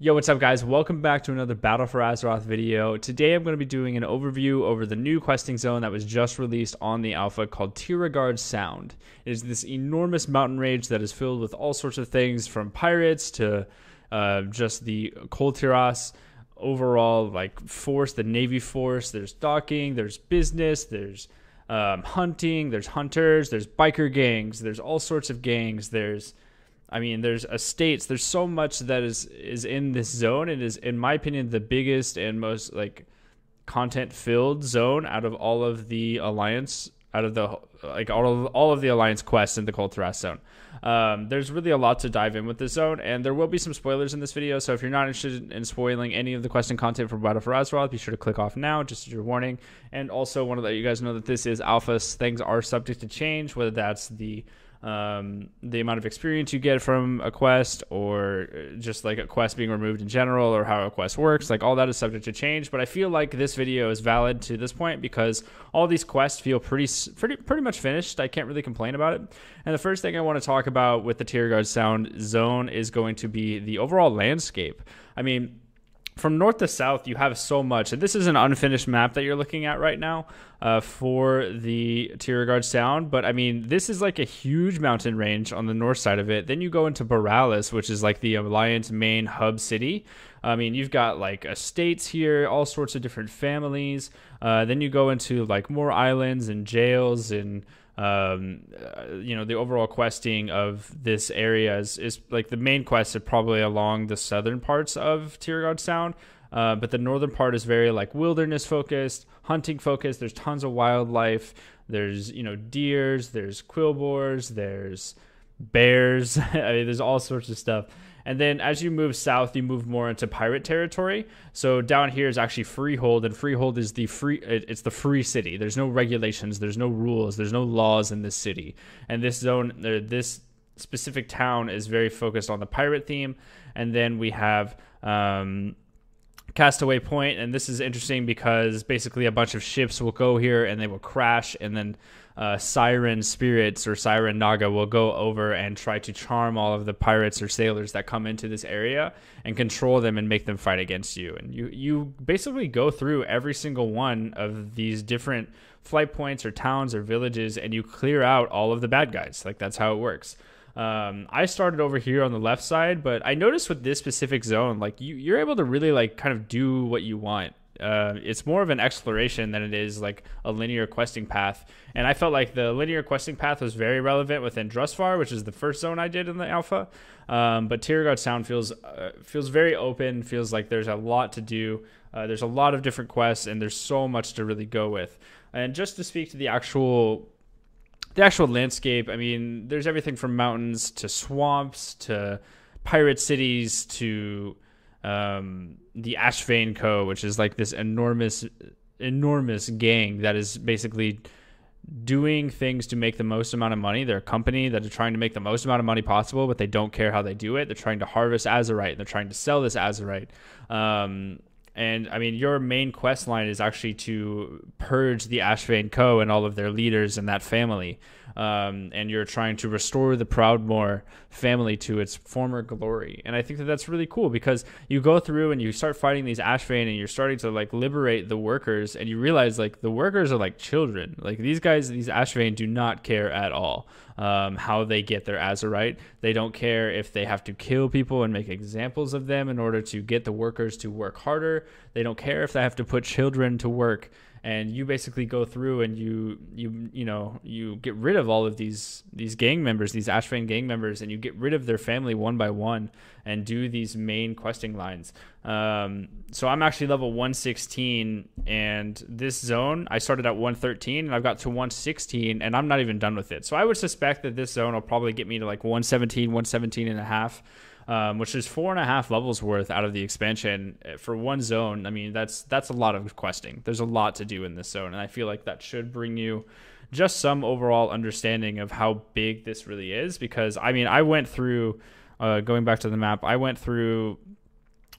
Yo, what's up guys? Welcome back to another Battle for Azeroth video. Today I'm going to be doing an overview over the new questing zone that was just released on the alpha called Tiragarde Sound. It is this enormous mountain range that is filled with all sorts of things from pirates to just the Kul Tiras overall like force, the navy force. There's docking, there's business, there's hunting, there's hunters, there's biker gangs, there's all sorts of gangs, there's estates. There's so much that is in this zone. It is, in my opinion, the biggest and most like content-filled zone out of all of the alliance, out of the all of the alliance quests in the Kul Tiras zone. There's really a lot to dive in with this zone, and there will be some spoilers in this video. So if you're not interested in spoiling any of the questing content from Battle for Azeroth, be sure to click off now, just as your warning. And also want to let you guys know that this is alpha. Things are subject to change, whether that's the amount of experience you get from a quest, or just like a quest being removed in general, or how a quest works. Like all that is subject to change, but I feel like this video is valid to this point because all these quests feel pretty much finished. I can't really complain about it. And the first thing I want to talk about with the Tiragarde Sound zone is going to be the overall landscape. I mean, from north to south, you have so much. And this is an unfinished map that you're looking at right now for the Tiragarde Sound. But, I mean, this is like a huge mountain range on the north side of it. Then you go into Borealis, which is like the Alliance main hub city. I mean, you've got like estates here, all sorts of different families. Then you go into like more islands and jails and the overall questing of this area is like the main quests are probably along the southern parts of Tiragarde Sound, but the northern part is very like wilderness focused, hunting focused. There's tons of wildlife. There's deers, there's quillboars, there's bears. I mean, there's all sorts of stuff. And then as you move south, you move more into pirate territory. So down here is actually Freehold, and Freehold is it's the free city. There's no regulations, there's no rules, there's no laws in this city. And this zone, this specific town is very focused on the pirate theme. And then we have Castaway Point, and this is interesting because basically a bunch of ships will go here and they will crash, and then siren spirits or siren naga will go over and try to charm all of the pirates or sailors that come into this area and control them and make them fight against you. And you basically go through every single one of these different flight points or towns or villages, and you clear out all of the bad guys. Like, that's how it works. I started over here on the left side, but I noticed with this specific zone, like you're able to really like kind of do what you want. It's more of an exploration than it is like a linear questing path. And I felt like the linear questing path was very relevant within Drustvar, which is the first zone I did in the alpha. But Tiragarde Sound feels very open, feels like there's a lot to do. There's a lot of different quests, and there's so much to really go with. And just to speak to the actual landscape, I mean, there's everything from mountains to swamps to pirate cities to the Ashvane Co., which is like this enormous gang that is basically doing things to make the most amount of money. They're a company that are trying to make the most amount of money possible, but they don't care how they do it. They're trying to harvest Azerite, and they're trying to sell this Azerite. And I mean, your main quest line is actually to purge the Ashvane Co. and all of their leaders and that family. And you're trying to restore the Proudmoore family to its former glory. And I think that that's really cool because you go through and you start fighting these Ashvane, and you're starting to like liberate the workers, and you realize like the workers are like children. Like these Ashvane do not care at all how they get their Azerite. They don't care if they have to kill people and make examples of them in order to get the workers to work harder. They don't care if they have to put children to work. And you basically go through and you get rid of all of these gang members, these Ashvane gang members, and you get rid of their family one by one and do these main questing lines. So I'm actually level 116, and this zone, I started at 113, and I've got to 116, and I'm not even done with it. So I would suspect that this zone will probably get me to like 117 and a half. Which is 4.5 levels worth out of the expansion for one zone. I mean, that's a lot of questing. There's a lot to do in this zone, and I feel like that should bring you just some overall understanding of how big this really is. Because I mean, I went through, going back to the map, I went from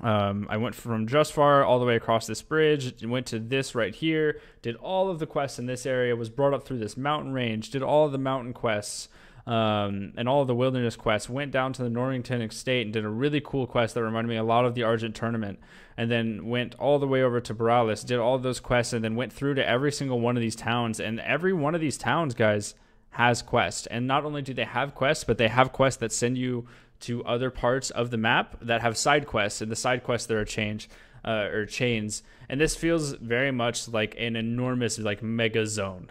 Drustvar all the way across this bridge, went to this right here, did all of the quests in this area, was brought up through this mountain range, did all of the mountain quests. and all of the wilderness quests, went down to the Norrington Estate and did a really cool quest that reminded me a lot of the Argent tournament, and then went all the way over to Borealis, did all those quests, and then went through to every single one of these towns. And every one of these towns, guys, has quests. And not only do they have quests, but they have quests that send you to other parts of the map that have side quests, and the side quests there are chains. And this feels very much like an enormous, like, mega zone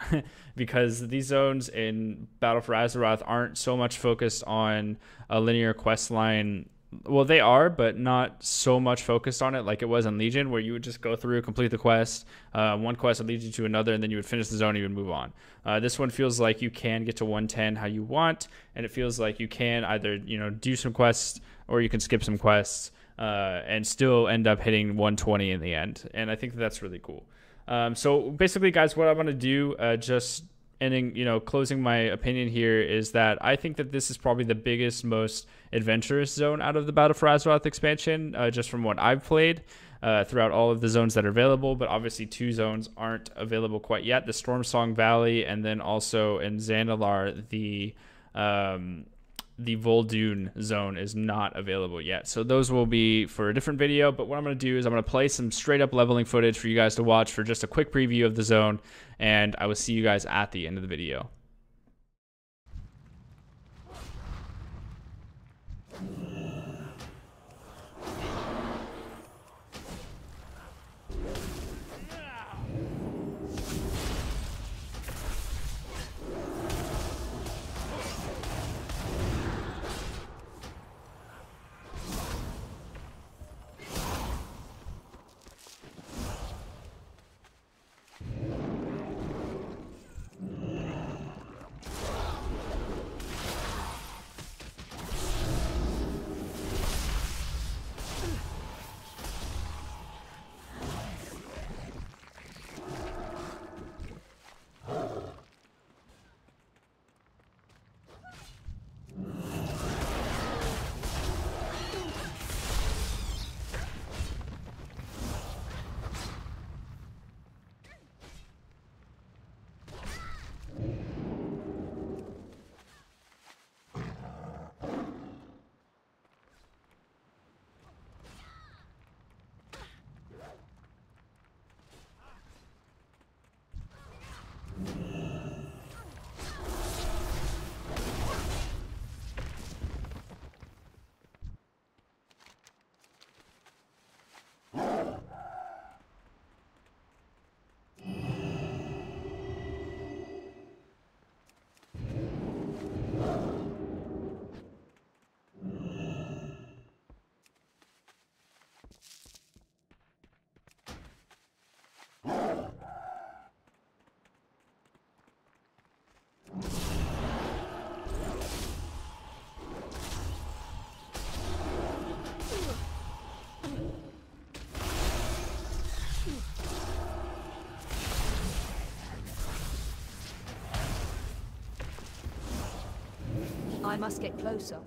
because these zones in Battle for Azeroth aren't so much focused on a linear quest line. Well, they are, but not so much focused on it like it was in Legion, where you would just go through, complete the quest. One quest would lead you to another, and then you would finish the zone and you would move on. This one feels like you can get to 110 how you want, and it feels like you can either, do some quests or you can skip some quests and still end up hitting 120 in the end. And I think that's really cool. So basically, guys, what I want to do, just ending, closing my opinion here, is that I think that this is probably the biggest, most adventurous zone out of the Battle for Azeroth expansion, just from what I've played throughout all of the zones that are available. But obviously 2 zones aren't available quite yet: the Stormsong Valley, and then also in Zandalar, the Vol'dun zone is not available yet. So those will be for a different video. But what I'm going to do is I'm going to play some straight up leveling footage for you guys to watch for just a quick preview of the zone, and I will see you guys at the end of the video. I must get closer.